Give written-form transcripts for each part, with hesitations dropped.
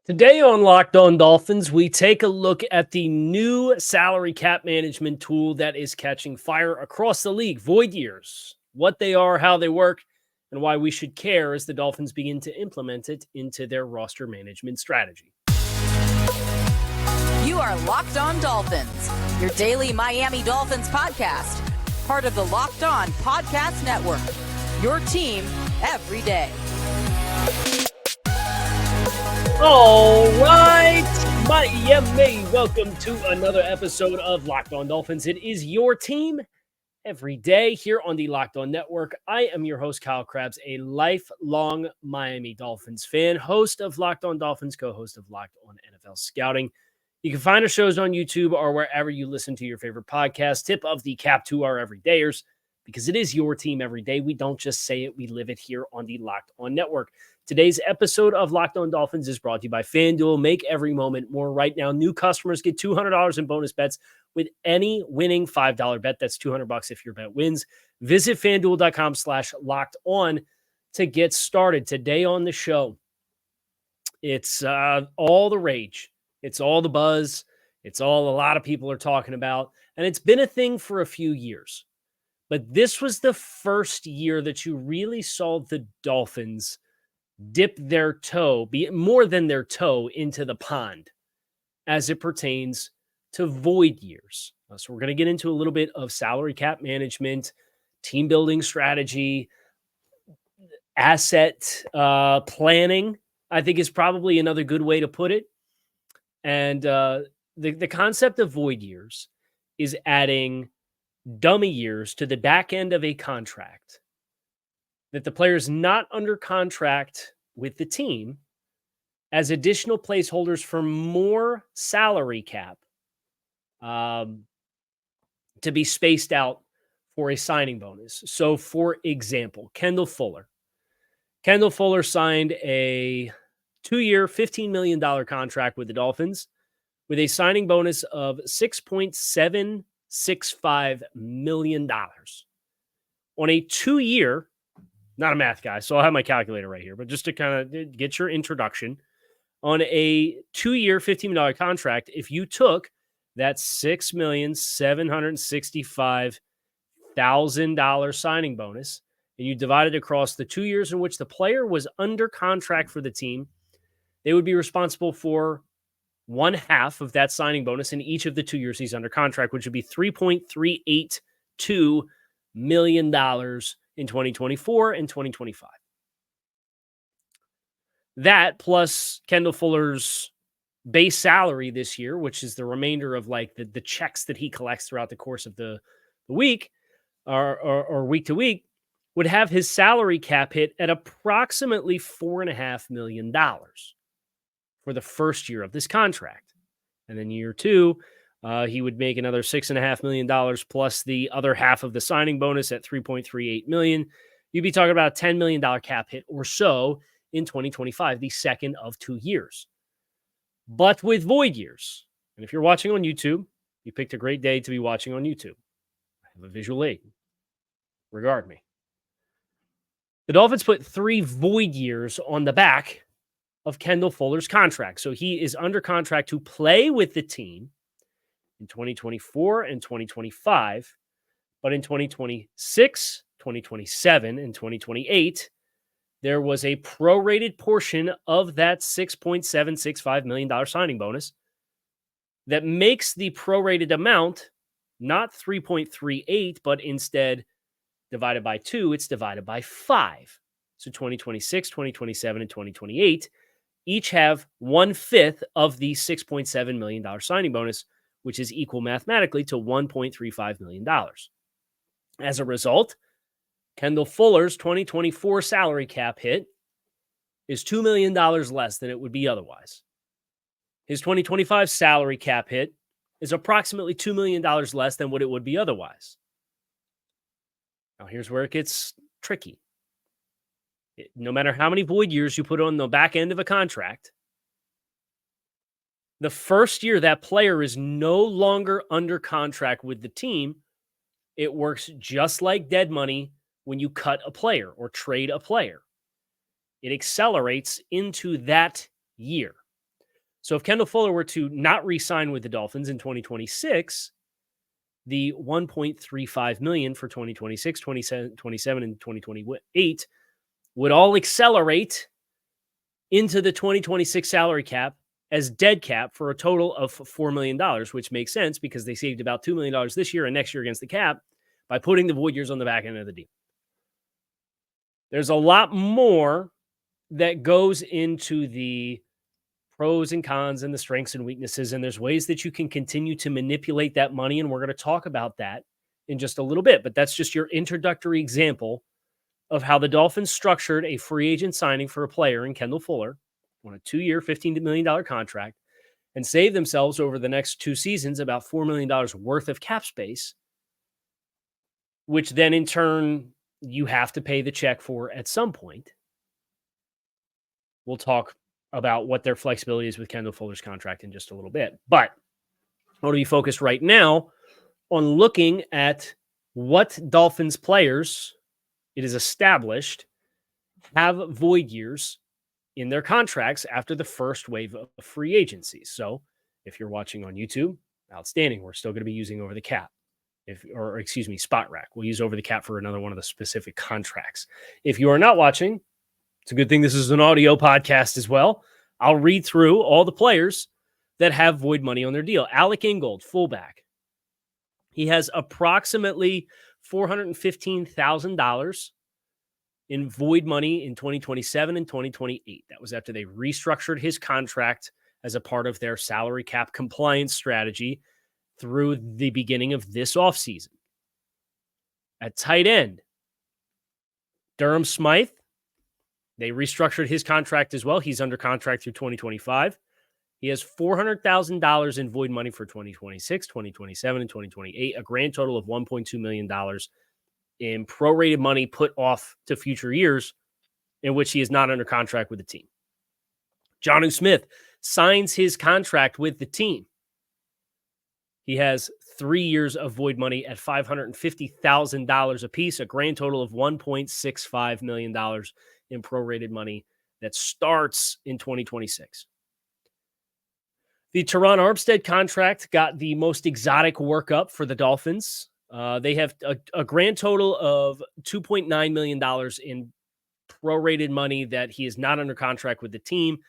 Today on Locked On Dolphins, we take a look at the new salary cap management tool that is catching fire across the league, void years, what they are, how they work, and why we should care as the Dolphins begin to implement it into their roster management strategy. You are Locked On Dolphins, your daily Miami Dolphins podcast, part of the Locked On Podcast Network, your team every day. All right, Miami, welcome to another episode of Locked On Dolphins. It is your team every day here on the Locked On Network. I am your host, Kyle Krabs, a lifelong Miami Dolphins fan, host of Locked On Dolphins, co-host of Locked On NFL Scouting. You can find our shows on YouTube or wherever you listen to your favorite podcast. Tip of the cap to our everydayers, because it is your team every day. We don't just say it, we live it here on the Locked On Network. Today's episode of Locked On Dolphins is brought to you by FanDuel. Make every moment more. Right now, new customers get $200 in bonus bets with any winning $5 bet. That's $200 if your bet wins. Visit FanDuel.com/LockedOn to get started. Today on the show, it's all the rage. It's all the buzz. It's all a lot of people are talking about. And it's been a thing for a few years. But this was the first year that you really saw the Dolphins dip their toe, be more than their toe, into the pond as it pertains to void years. So we're going to get into a little bit of salary cap management, team building strategy, asset planning, I think is probably another good way to put it. And the concept of void years is adding dummy years to the back end of a contract that the player is not under contract with the team as additional placeholders for more salary cap to be spaced out for a signing bonus. So, for example, Kendall Fuller. Kendall Fuller signed a 2-year, $15 million contract with the Dolphins with a signing bonus of $6.765 million. On a 2-year, not a math guy, so I'll have my calculator right here, but just to kind of get your introduction, on a 2-year, $15 million contract, if you took that $6,765,000 signing bonus and you divided across the 2 years in which the player was under contract for the team, they would be responsible for one half of that signing bonus in each of the 2 years he's under contract, which would be $3.382 million in 2024 and 2025. That plus Kendall Fuller's base salary this year, which is the remainder of like the checks that he collects throughout the course of the week or week to week, would have his salary cap hit at approximately $4.5 million for the first year of this contract. And then year two, he would make another $6.5 million plus the other half of the signing bonus at $3.38 million. You'd be talking about a $10 million cap hit or so in 2025, the second of 2 years. But with void years, and if you're watching on YouTube, you picked a great day to be watching on YouTube. I have a visual aid. Regard me. The Dolphins put 3 void years on the back of Kendall Fuller's contract. So he is under contract to play with the team in 2024 and 2025, but in 2026, 2027, and 2028, there was a prorated portion of that $6.765 million signing bonus that makes the prorated amount not 3.38, but instead divided by 2, it's divided by 5. So 2026, 2027, and 2028 each have 1/5 of the $6.7 million signing bonus, which is equal mathematically to $1.35 million. As a result, Kendall Fuller's 2024 salary cap hit is $2 million less than it would be otherwise. His 2025 salary cap hit is approximately $2 million less than what it would be otherwise. Now, here's where it gets tricky. No matter how many void years you put on the back end of a contract, the first year that player is no longer under contract with the team, it works just like dead money when you cut a player or trade a player. It accelerates into that year. So if Kendall Fuller were to not re-sign with the Dolphins in 2026, the $1.35 million for 2026, 27, and 2028 would all accelerate into the 2026 salary cap as dead cap for a total of $4 million, which makes sense because they saved about $2 million this year and next year against the cap by putting the void years on the back end of the deal. There's a lot more that goes into the pros and cons and the strengths and weaknesses, and there's ways that you can continue to manipulate that money, and we're going to talk about that in just a little bit, but that's just your introductory example of how the Dolphins structured a free agent signing for a player in Kendall Fuller on a 2-year, $15 million contract and save themselves over the next 2 seasons about $4 million worth of cap space, which then in turn you have to pay the check for at some point. We'll talk about what their flexibility is with Kendall Fuller's contract in just a little bit. But I want to be focused right now on looking at what Dolphins players, it is established, have void years in their contracts after the first wave of free agency. So if you're watching on YouTube, outstanding. We're still going to be using over the cap. Spot Rack. We'll use over the cap for another one of the specific contracts. If you are not watching, it's a good thing this is an audio podcast as well. I'll read through all the players that have void money on their deal. Alec Ingold, fullback. He has approximately $415,000 in void money in 2027 and 2028. That was after they restructured his contract as a part of their salary cap compliance strategy through the beginning of this offseason. At tight end, Durham Smythe, they restructured his contract as well. He's under contract through 2025. He has $400,000 in void money for 2026, 2027, and 2028, a grand total of $1.2 million in prorated money put off to future years in which he is not under contract with the team. Jonnu Smith signs his contract with the team. He has 3 years of void money at $550,000 apiece, a grand total of $1.65 million in prorated money that starts in 2026. The Teron Armstead contract got the most exotic workup for the Dolphins. They have a grand total of $2.9 million in prorated money that he is not under contract with the team.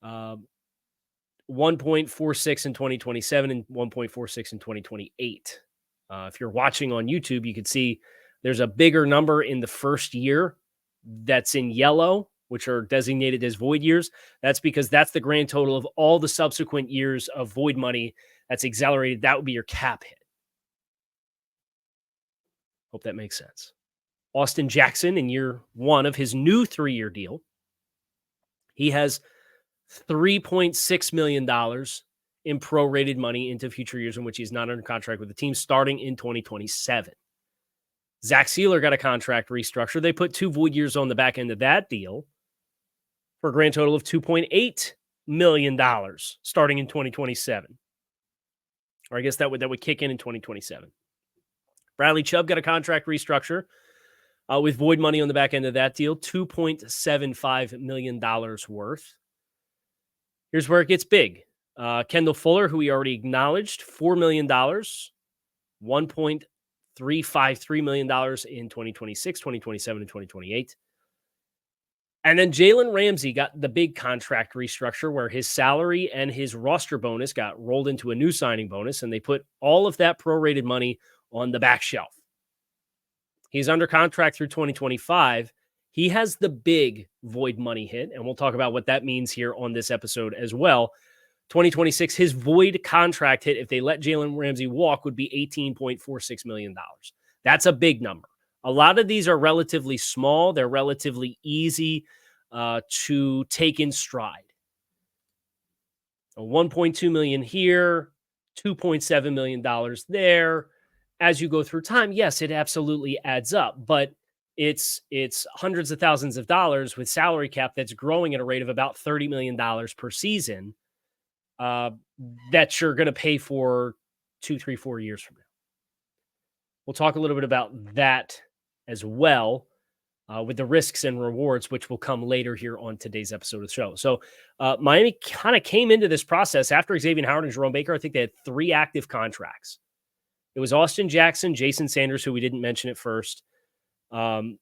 1.46 in 2027 and 1.46 in 2028. If you're watching on YouTube, you can see there's a bigger number in the first year that's in yellow, which are designated as void years. That's because that's the grand total of all the subsequent years of void money that's accelerated. That would be your cap hit. Hope that makes sense. Austin Jackson in year 1 of his new 3-year deal. He has $3.6 million in prorated money into future years in which he's not under contract with the team starting in 2027. Zach Sealer got a contract restructure. They put 2 void years on the back end of that deal for a grand total of $2.8 million starting in 2027. Or I guess that would kick in 2027. Bradley Chubb got a contract restructure with void money on the back end of that deal, $2.75 million worth. Here's where it gets big. Kendall Fuller, who we already acknowledged, $4 million, $1.353 million in 2026, 2027, and 2028. And then Jaylen Ramsey got the big contract restructure where his salary and his roster bonus got rolled into a new signing bonus, and they put all of that prorated money on the back shelf. He's under contract through 2025. He has the big void money hit, and we'll talk about what that means here on this episode as well. 2026, his void contract hit, if they let Jaylen Ramsey walk, would be $18.46 million. That's a big number. A lot of these are relatively small. They're relatively easy to take in stride. So $1.2 million here, $2.7 million there. As you go through time, yes, it absolutely adds up, but it's hundreds of thousands of dollars with salary cap that's growing at a rate of about $30 million per season that you're going to pay for 2, 3, 4 years from now. We'll talk a little bit about that as well. with the risks and rewards, which will come later here on today's episode of the show. So Miami kind of came into this process after Xavier Howard and Jerome Baker. I think they had 3 active contracts. It was Austin Jackson, Jason Sanders, who we didn't mention at first. And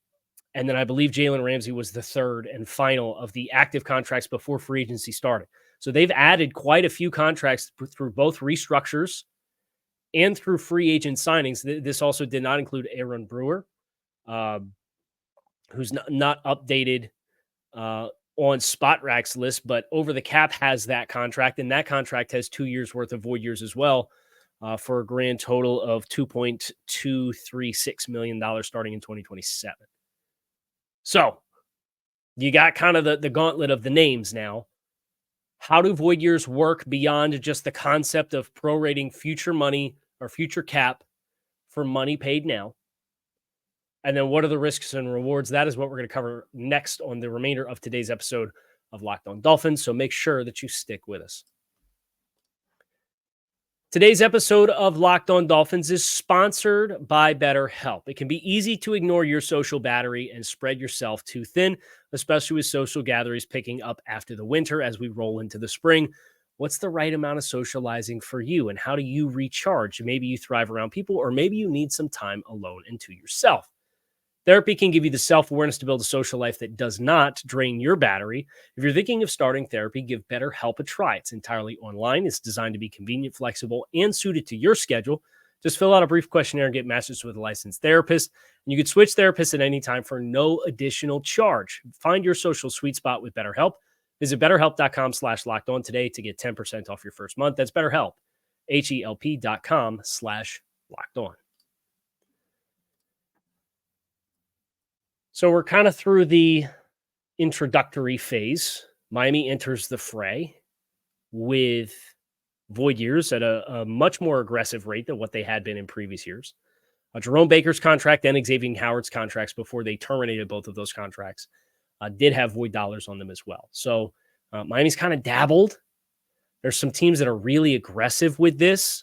then I believe Jaylen Ramsey was the third and final of the active contracts before free agency started. So they've added quite a few contracts through both restructures and through free agent signings. This also did not include Aaron Brewer, who's not updated on SpotRack's list, but Over the Cap has that contract, and that contract has 2 years worth of void years as well, for a grand total of $2.236 million starting in 2027. So you got kind of the gauntlet of the names now. How do void years work beyond just the concept of prorating future money or future cap for money paid now? And then what are the risks and rewards? That is what we're going to cover next on the remainder of today's episode of Locked On Dolphins. So make sure that you stick with us. Today's episode of Locked On Dolphins is sponsored by BetterHelp. It can be easy to ignore your social battery and spread yourself too thin, especially with social gatherings picking up after the winter as we roll into the spring. What's the right amount of socializing for you, and how do you recharge? Maybe you thrive around people, or maybe you need some time alone and to yourself. Therapy can give you the self-awareness to build a social life that does not drain your battery. If you're thinking of starting therapy, give BetterHelp a try. It's entirely online. It's designed to be convenient, flexible, and suited to your schedule. Just fill out a brief questionnaire and get matched with a licensed therapist. And you can switch therapists at any time for no additional charge. Find your social sweet spot with BetterHelp. Visit BetterHelp.com/LockedOn today to get 10% off your first month. That's BetterHelp, HELP.com/LockedOn. So we're kind of through the introductory phase. Miami enters the fray with void years at a much more aggressive rate than what they had been in previous years. Jerome Baker's contract and Xavier Howard's contracts, before they terminated both of those contracts, did have void dollars on them as well. So Miami's kind of dabbled. There's some teams that are really aggressive with this.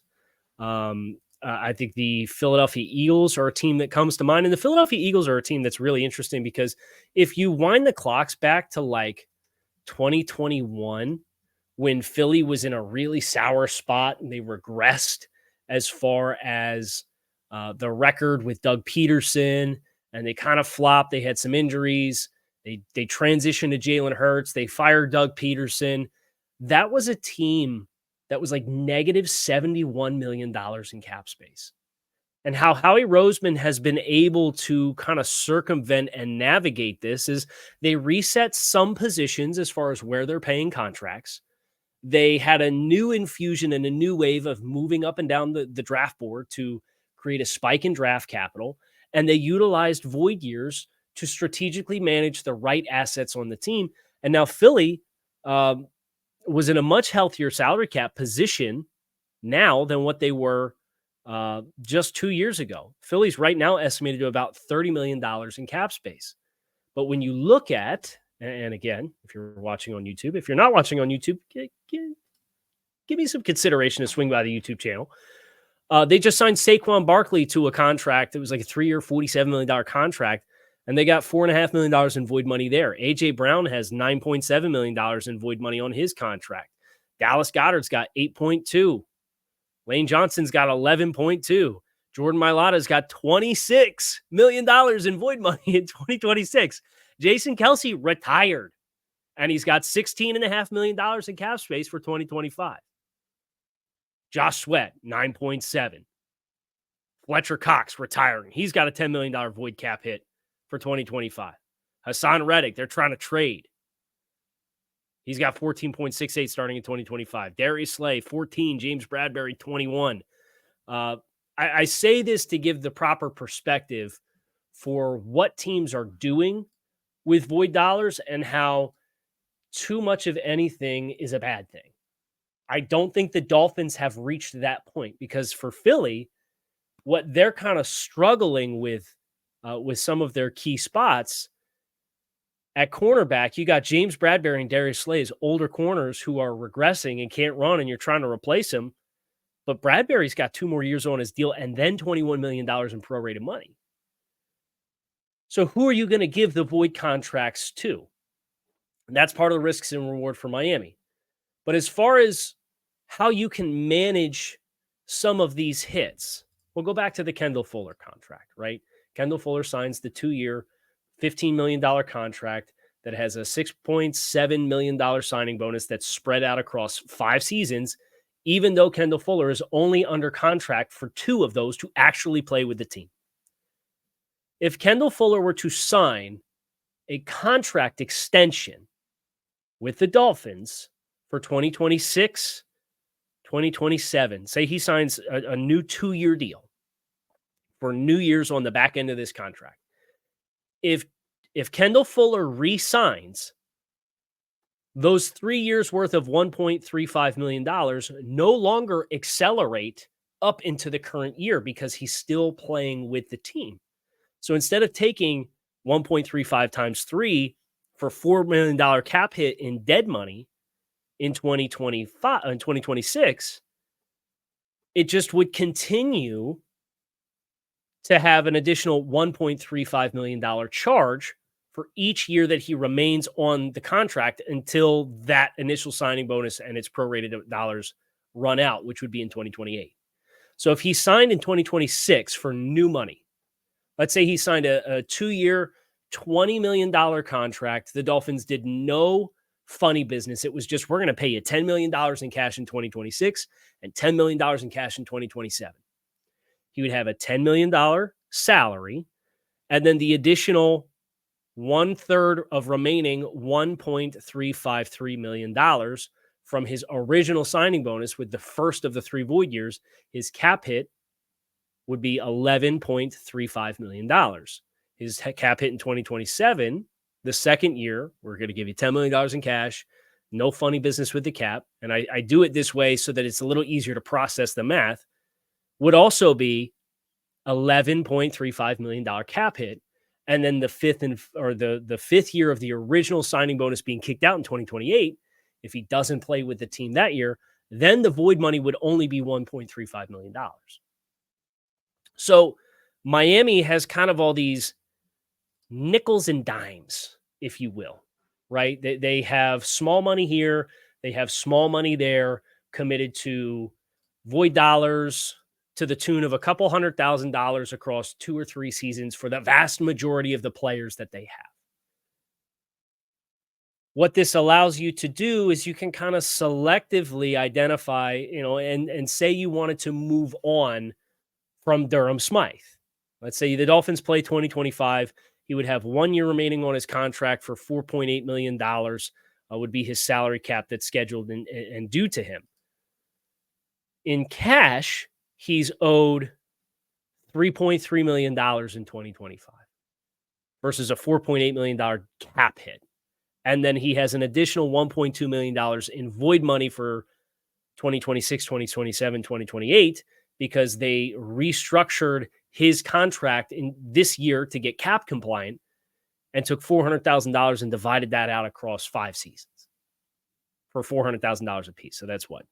I think the Philadelphia Eagles are a team that comes to mind. And the Philadelphia Eagles are a team that's really interesting because if you wind the clocks back to like 2021, when Philly was in a really sour spot and they regressed as far as the record with Doug Peterson, and they kind of flopped. They had some injuries. They transitioned to Jalen Hurts. They fired Doug Peterson. That was a team that was like negative $71 million in cap space. And how Howie Roseman has been able to kind of circumvent and navigate this is they reset some positions as far as where they're paying contracts. They had a new infusion and a new wave of moving up and down the draft board to create a spike in draft capital. And they utilized void years to strategically manage the right assets on the team. And now Philly was in a much healthier salary cap position now than what they were just 2 years ago. Philly's right now estimated to about $30 million in cap space. But when you look at, and again, if you're watching on YouTube, if you're not watching on YouTube, give me some consideration to swing by the YouTube channel. They just signed Saquon Barkley to a contract. It was like a 3-year, $47 million contract. And they got $4.5 million in void money there. A.J. Brown has $9.7 million in void money on his contract. Dallas Goedert's got 8.2. Lane Johnson's got 11.2. Jordan Mailata's got $26 million in void money in 2026. Jason Kelce retired, and he's got $16.5 million in cap space for 2025. Josh Sweat, 9.7. Fletcher Cox retiring. He's got a $10 million void cap hit for 2025. Hassan Reddick, they're trying to trade. He's got 14.68 starting in 2025. Darius Slay, 14. James Bradbury, 21. I say this to give the proper perspective for what teams are doing with void dollars and how too much of anything is a bad thing. I don't think the Dolphins have reached that point because for Philly, what they're kind of struggling with some of their key spots at cornerback, you got James Bradbury and Darius Slay, older corners who are regressing and can't run, and you're trying to replace him. But Bradbury's got 2 more years on his deal and then $21 million in prorated money. So who are you going to give the void contracts to? And that's part of the risks and reward for Miami. But as far as how you can manage some of these hits, we'll go back to the Kendall Fuller contract, right? Kendall Fuller signs the 2-year, $15 million contract that has a $6.7 million signing bonus that's spread out across 5 seasons, even though Kendall Fuller is only under contract for 2 of those to actually play with the team. If Kendall Fuller were to sign a contract extension with the Dolphins for 2026, 2027, say he signs a new 2-year deal for New Year's on the back end of this contract. If Kendall Fuller re-signs, those 3 years worth of $1.35 million no longer accelerate up into the current year because he's still playing with the team. So instead of taking 1.35 times 3 for $4 million cap hit in dead money in 2025 and 2026, it just would continue to have an additional $1.35 million charge for each year that he remains on the contract until that initial signing bonus and its prorated dollars run out, which would be in 2028. So if he signed in 2026 for new money, let's say he signed a 2-year, $20 million contract. The Dolphins did no funny business. It was just, we're going to pay you $10 million in cash in 2026 and $10 million in cash in 2027. He would have a $10 million salary and then the additional 1/3 of remaining $1.353 million from his original signing bonus with the first of the 3 void years. His cap hit would be $11.35 million. His cap hit in 2027, the second year, we're going to give you $10 million in cash, no funny business with the cap. And I do it this way so that it's a little easier to process the math, would also be $11.35 million cap hit. And then the fifth year of the original signing bonus being kicked out in 2028, if he doesn't play with the team that year, then the void money would only be $1.35 million. So Miami has kind of all these nickels and dimes, if you will, right? They have small money here. They have small money there committed to void dollars to the tune of a couple $100,000 across 2 or 3 seasons for the vast majority of the players that they have. What this allows you to do is you can kind of selectively identify, and say you wanted to move on from Durham Smythe. Let's say the Dolphins play 2025. He would have 1 year remaining on his contract for $4.8 million would be his salary cap that's scheduled and due to him. In cash, he's owed $3.3 million in 2025 versus a $4.8 million cap hit. And then he has an additional $1.2 million in void money for 2026, 2027, 2028, because they restructured his contract in this year to get cap compliant and took $400,000 and divided that out across 5 seasons for $400,000 a piece. So that's what?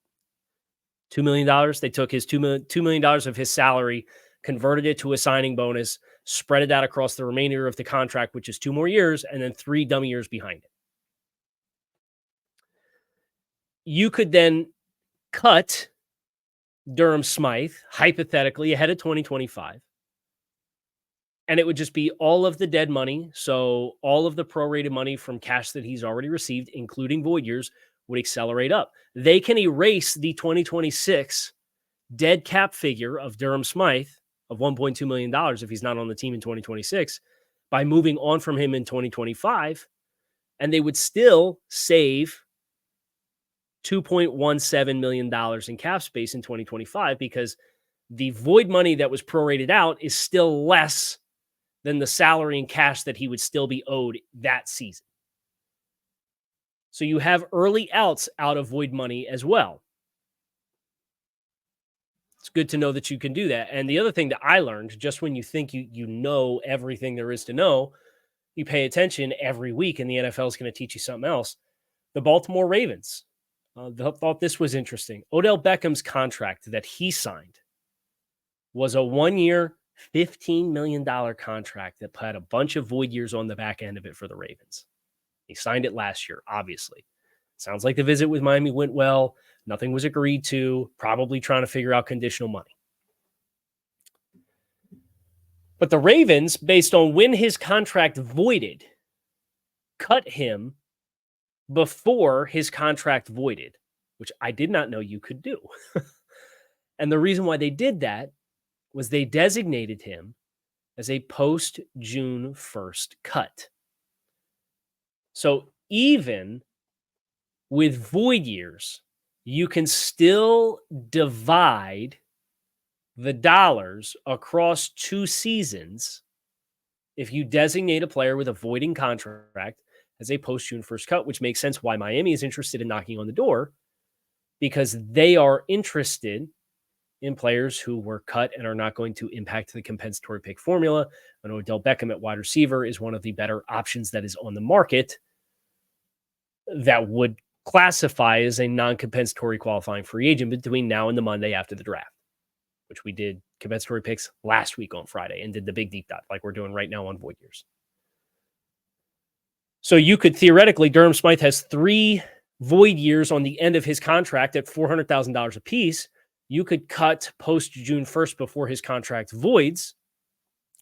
$2 million. They took his $2 million of his salary, converted it to a signing bonus, spread it out across the remainder of the contract, which is 2 more years, and then 3 dummy years behind it. You could then cut Durham Smythe, hypothetically, ahead of 2025. And it would just be all of the dead money. So all of the prorated money from cash that he's already received, including void years, would accelerate up. They can erase the 2026 dead cap figure of Durham Smythe of $1.2 million if he's not on the team in 2026 by moving on from him in 2025. And they would still save $2.17 million in cap space in 2025 because the void money that was prorated out is still less than the salary and cash that he would still be owed that season. So you have early outs out of void money as well. It's good to know that you can do that. And the other thing that I learned, just when you think you know everything there is to know, you pay attention every week and the NFL is going to teach you something else. The Baltimore Ravens thought this was interesting. Odell Beckham's contract that he signed was a 1-year, $15 million contract that had a bunch of void years on the back end of it for the Ravens. He signed it last year, obviously. Sounds like the visit with Miami went well. Nothing was agreed to, probably trying to figure out conditional money. But the Ravens, based on when his contract voided, cut him before his contract voided, which I did not know you could do. And the reason why they did that was they designated him as a post-June 1st cut. So even with void years, you can still divide the dollars across 2 seasons if you designate a player with a voiding contract as a post-June 1st cut, which makes sense why Miami is interested in knocking on the door, because they are interested in players who were cut and are not going to impact the compensatory pick formula. I know Odell Beckham at wide receiver is one of the better options that is on the market that would classify as a non-compensatory qualifying free agent between now and the Monday after the draft, which we did compensatory picks last week on Friday and did the big deep dive like we're doing right now on void years. So you could theoretically, Durham Smythe has 3 void years on the end of his contract at $400,000 apiece. You could cut post June 1st before his contract voids,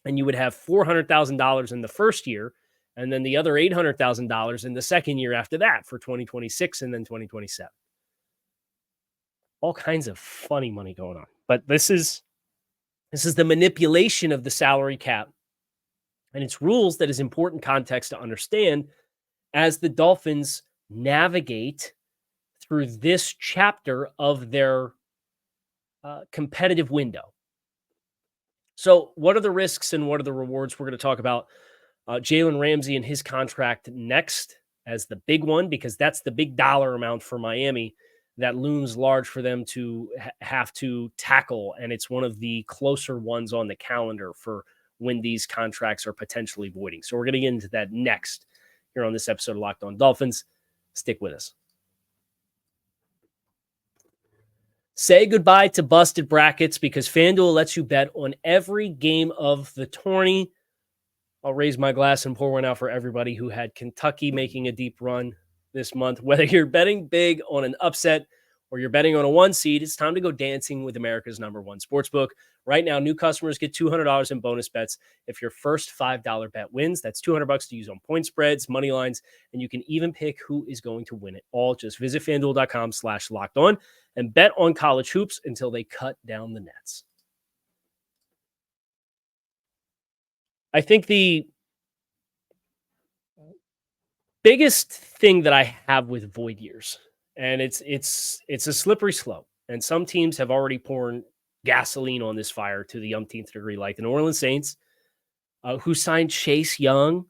and you would have $400,000 in the first year, and then the other $800,000 in the second year after that for 2026 and then 2027. All kinds of funny money going on. But this is the manipulation of the salary cap and its rules that is important context to understand as the Dolphins navigate through this chapter of their competitive window. So what are the risks and what are the rewards? We're going to talk about Jaylen Ramsey and his contract next as the big one, because that's the big dollar amount for Miami that looms large for them to have to tackle. And it's one of the closer ones on the calendar for when these contracts are potentially voiding. So we're going to get into that next here on this episode of Locked On Dolphins. Stick with us. Say goodbye to busted brackets because FanDuel lets you bet on every game of the tourney. I'll raise my glass and pour one out for everybody who had Kentucky making a deep run this month. Whether you're betting big on an upset or you're betting on a 1 seed, it's time to go dancing with America's #1 sportsbook. Right now, new customers get $200 in bonus bets if your first $5 bet wins. That's $200 to use on point spreads, money lines, and you can even pick who is going to win it all. Just visit FanDuel.com/lockedon and bet on college hoops until they cut down the nets. I think the biggest thing that I have with void years, and it's a slippery slope, and some teams have already poured gasoline on this fire to the umpteenth degree, like the New Orleans Saints, who signed Chase Young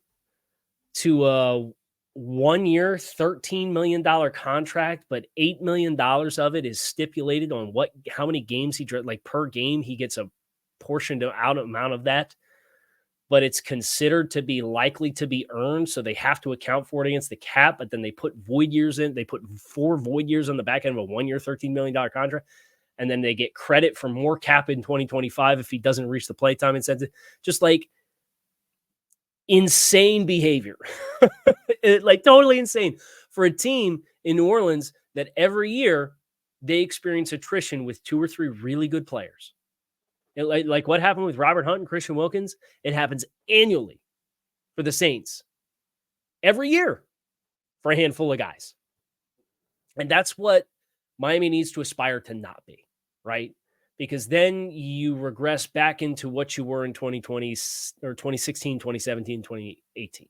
to a 1-year, $13 million contract, but $8 million of it is stipulated on how many games he like per game. He gets a portioned out amount of that, but it's considered to be likely to be earned. So they have to account for it against the cap, but then they put void years in. They put 4 void years on the back end of a 1-year, $13 million contract. And then they get credit for more cap in 2025 if he doesn't reach the playtime incentive. Just like insane behavior. Like totally insane for a team in New Orleans that every year they experience attrition with 2 or 3 really good players. Like what happened with Robert Hunt and Christian Wilkins, it happens annually for the Saints. Every year for a handful of guys. And that's what Miami needs to aspire to not be, right? Because then you regress back into what you were in 2020 or 2016, 2017, 2018.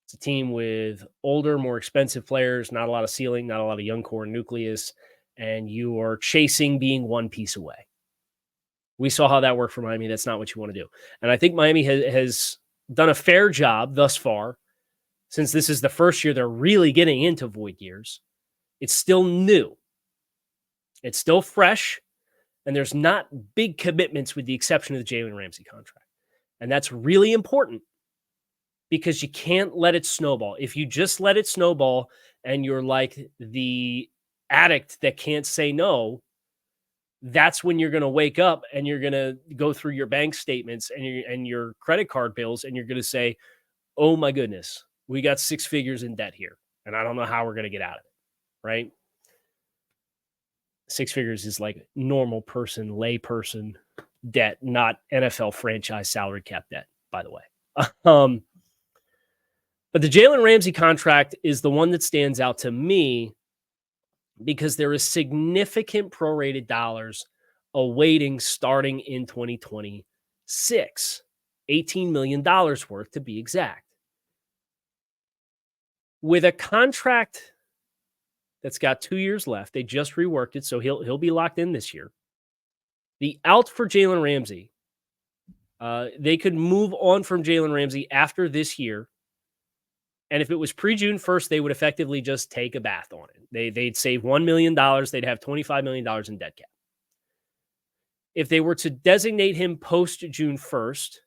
It's a team with older, more expensive players, not a lot of ceiling, not a lot of young core nucleus, and you are chasing being one piece away. We saw how that worked for Miami. That's not what you want to do. And I think Miami has done a fair job thus far, since this is the first year they're really getting into void years. It's still new. It's still fresh. And there's not big commitments with the exception of the Jaylen Ramsey contract. And that's really important because you can't let it snowball. If you just let it snowball and you're like the addict that can't say no, that's when you're going to wake up and you're going to go through your bank statements and your credit card bills, and you're going to say, oh my goodness, we got 6 figures in debt here, and I don't know how we're going to get out of it, right? 6 figures is like normal person, lay person debt, not NFL franchise salary cap debt, by the way. But the Jaylen Ramsey contract is the one that stands out to me because there is significant prorated dollars awaiting starting in 2026. $18 million worth to be exact. With a contract that's got 2 years left, they just reworked it, so he'll be locked in this year. The out for Jaylen Ramsey, they could move on from Jaylen Ramsey after this year. And if it was pre-June 1st, they would effectively just take a bath on it. They'd save $1 million. They'd have $25 million in dead cap. If they were to designate him post-June 1st,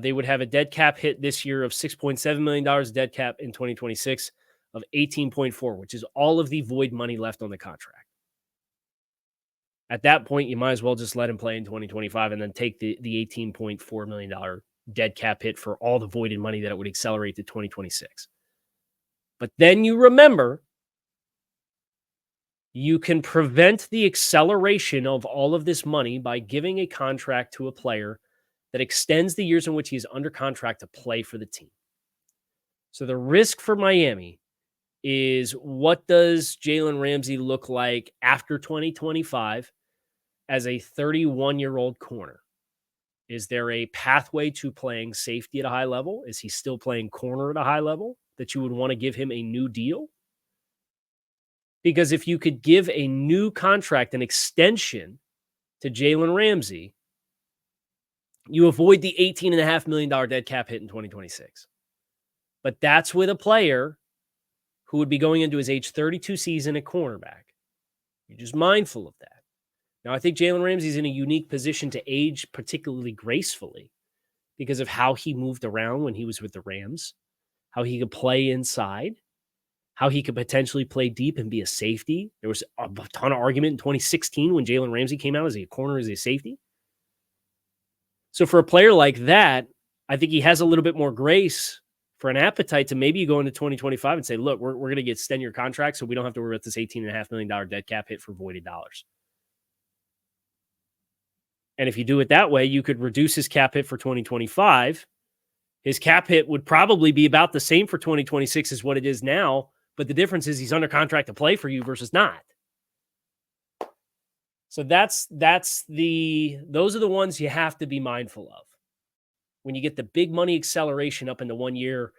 they would have a dead cap hit this year of $6.7 million, dead cap in 2026 of 18.4, which is all of the void money left on the contract. At that point, you might as well just let him play in 2025 and then take the $18.4 million dead cap hit for all the voided money that it would accelerate to 2026. But then you remember, you can prevent the acceleration of all of this money by giving a contract to a player that extends the years in which he's under contract to play for the team. So the risk for Miami is, what does Jaylen Ramsey look like after 2025 as a 31-year-old corner? Is there a pathway to playing safety at a high level? Is he still playing corner at a high level that you would want to give him a new deal? Because if you could give a new contract, an extension to Jaylen Ramsey, you avoid the $18.5 million dead cap hit in 2026. But that's with a player who would be going into his age 32 season at cornerback. You're just mindful of that. Now, I think Jaylen Ramsey is in a unique position to age particularly gracefully because of how he moved around when he was with the Rams, how he could play inside, how he could potentially play deep and be a safety. There was a ton of argument in 2016 when Jaylen Ramsey came out as a corner, as a safety. So for a player like that, I think he has a little bit more grace for an appetite to maybe go into 2025 and say, look, we're going to extend your contract so we don't have to worry about this $18.5 million dead cap hit for voided dollars. And if you do it that way, you could reduce his cap hit for 2025. His cap hit would probably be about the same for 2026 as what it is now, but the difference is he's under contract to play for you versus not. So those are the ones you have to be mindful of. When you get the big money acceleration up into 1 year,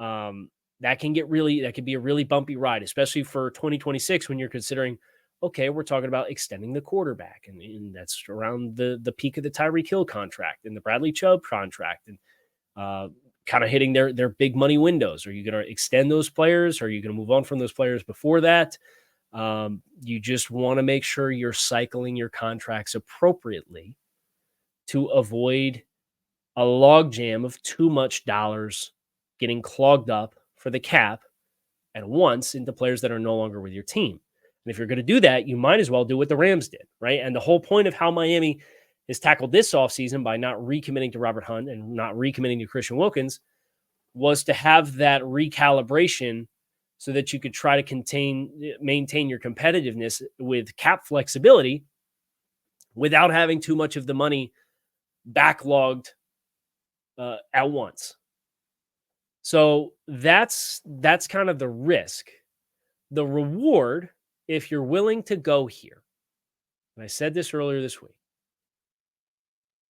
that can be a really bumpy ride, especially for 2026 when you're considering, okay, we're talking about extending the quarterback, and that's around the peak of the Tyreek Hill contract and the Bradley Chubb contract, and kind of hitting their big money windows. Are you going to extend those players? Are you going to move on from those players before that? You just want to make sure you're cycling your contracts appropriately to avoid a logjam of too much dollars getting clogged up for the cap at once into players that are no longer with your team. And if you're going to do that, you might as well do what the Rams did, right? And the whole point of how Miami has tackled this offseason by not recommitting to Robert Hunt and not recommitting to Christian Wilkins was to have that recalibration so that you could try to maintain your competitiveness with cap flexibility without having too much of the money backlogged at once. So that's kind of the risk. The reward, if you're willing to go here, and I said this earlier this week,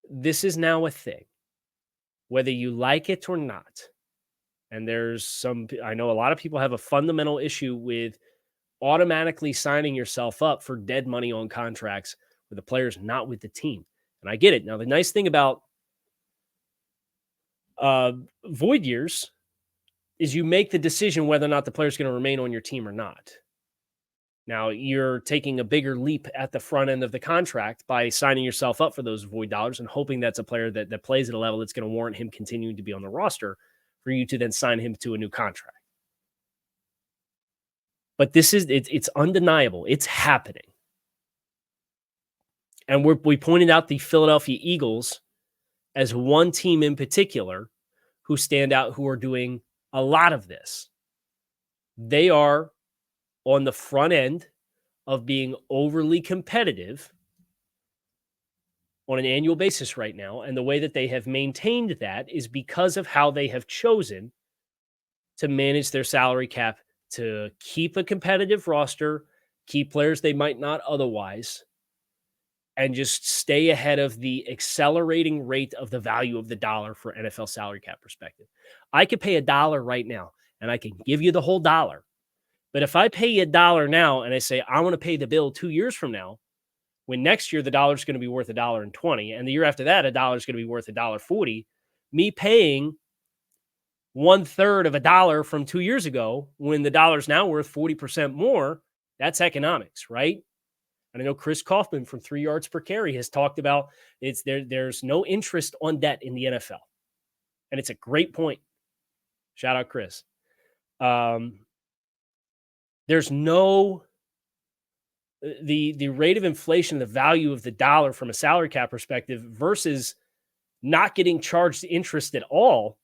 this is now a thing, whether you like it or not. And I know a lot of people have a fundamental issue with automatically signing yourself up for dead money on contracts with the players not with the team. And I get it. Now, the nice thing about void years is you make the decision whether or not the player's going to remain on your team or not. Now, you're taking a bigger leap at the front end of the contract by signing yourself up for those void dollars and hoping that's a player that plays at a level that's going to warrant him continuing to be on the roster for you to then sign him to a new contract. But it's undeniable. It's happening. And we pointed out the Philadelphia Eagles as one team in particular who stand out, who are doing a lot of this. They are on the front end of being overly competitive on an annual basis right now. And the way that they have maintained that is because of how they have chosen to manage their salary cap, to keep a competitive roster, keep players they might not otherwise, and just stay ahead of the accelerating rate of the value of the dollar for NFL salary cap perspective. I could pay $1 right now, and I can give you the whole dollar. But if I pay you $1 now and I say, I want to pay the bill 2 years from now, when next year the dollar is going to be worth $1.20, and the year after that, $1 is going to be worth $1.40, me paying 1/3 of $1 from 2 years ago, when the dollar is now worth 40% more, that's economics, right? And I know Chris Kaufman from 3 Yards Per Carry has talked about there's no interest on debt in the NFL. And it's a great point. Shout out, Chris. There's no the rate of inflation, the value of the dollar from a salary cap perspective versus not getting charged interest at all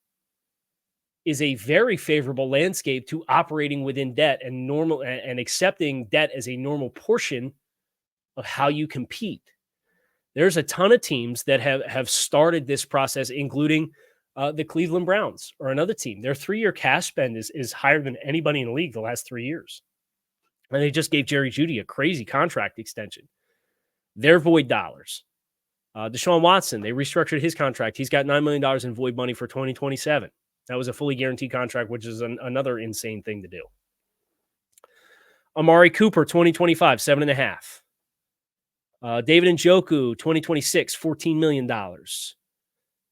is a very favorable landscape to operating within debt and normal and accepting debt as a normal portion of how you compete. There's a ton of teams that have started this process, including the Cleveland Browns or another team. Their 3-year cash spend is higher than anybody in the league the last 3 years. And they just gave Jerry Jeudy a crazy contract extension. They're void dollars. Deshaun Watson, they restructured his contract. He's got $9 million in void money for 2027. That was a fully guaranteed contract, which is another insane thing to do. Amari Cooper, 2025, 7.5. David Njoku, 2026, $14 million.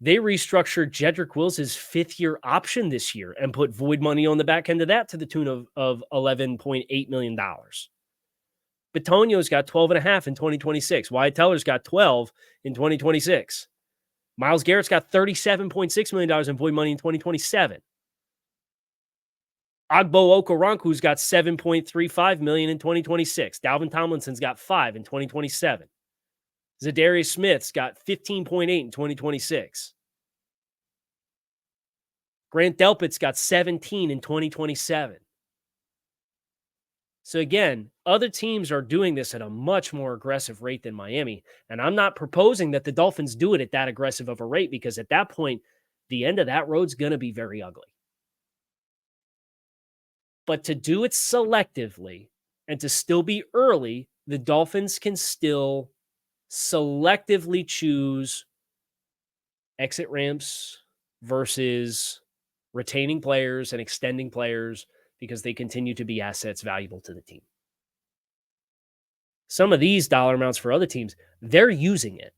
They restructured Jedrick Wills' 5th-year option this year and put void money on the back end of that to the tune of $11.8 million. Bitonio's got 12.5 in 2026. Wyatt Teller's got 12 in 2026. Myles Garrett's got $37.6 million in void money in 2027. Agbo Okoronkwo's got $7.35 million in 2026. Dalvin Tomlinson's got 5 in 2027. Zadarius Smith's got 15.8 in 2026. Grant Delpit's got 17 in 2027. So again, other teams are doing this at a much more aggressive rate than Miami. And I'm not proposing that the Dolphins do it at that aggressive of a rate, because at that point, the end of that road's going to be very ugly. But to do it selectively and to still be early, the Dolphins can still selectively choose exit ramps versus retaining players and extending players because they continue to be assets valuable to the team. Some of these dollar amounts for other teams, they're using it,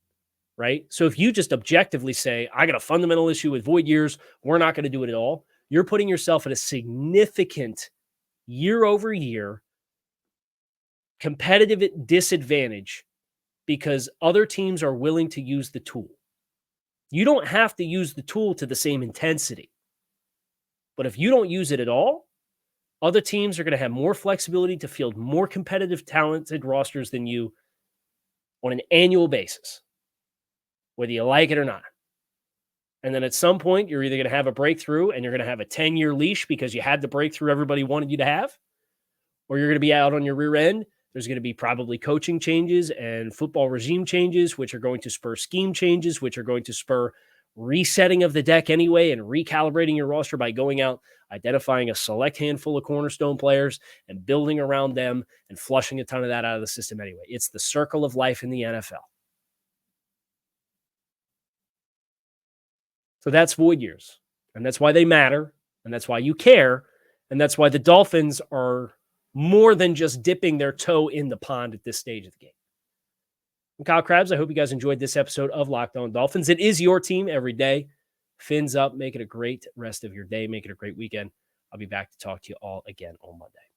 right? So if you just objectively say, I got a fundamental issue with void years, we're not going to do it at all, you're putting yourself at a significant year-over-year competitive disadvantage because other teams are willing to use the tool. You don't have to use the tool to the same intensity. But if you don't use it at all, other teams are going to have more flexibility to field more competitive, talented rosters than you on an annual basis, whether you like it or not. And then at some point, you're either going to have a breakthrough and you're going to have a 10-year leash because you had the breakthrough everybody wanted you to have, or you're going to be out on your rear end. There's going to be probably coaching changes and football regime changes, which are going to spur scheme changes, which are going to spur resetting of the deck anyway and recalibrating your roster by going out, identifying a select handful of cornerstone players and building around them and flushing a ton of that out of the system anyway. It's the circle of life in the NFL. So that's void years. And that's why they matter. And that's why you care. And that's why the Dolphins are more than just dipping their toe in the pond at this stage of the game. I'm Kyle Krabs. I hope you guys enjoyed this episode of Locked On Dolphins. It is your team every day. Fins up. Make it a great rest of your day. Make it a great weekend. I'll be back to talk to you all again on Monday.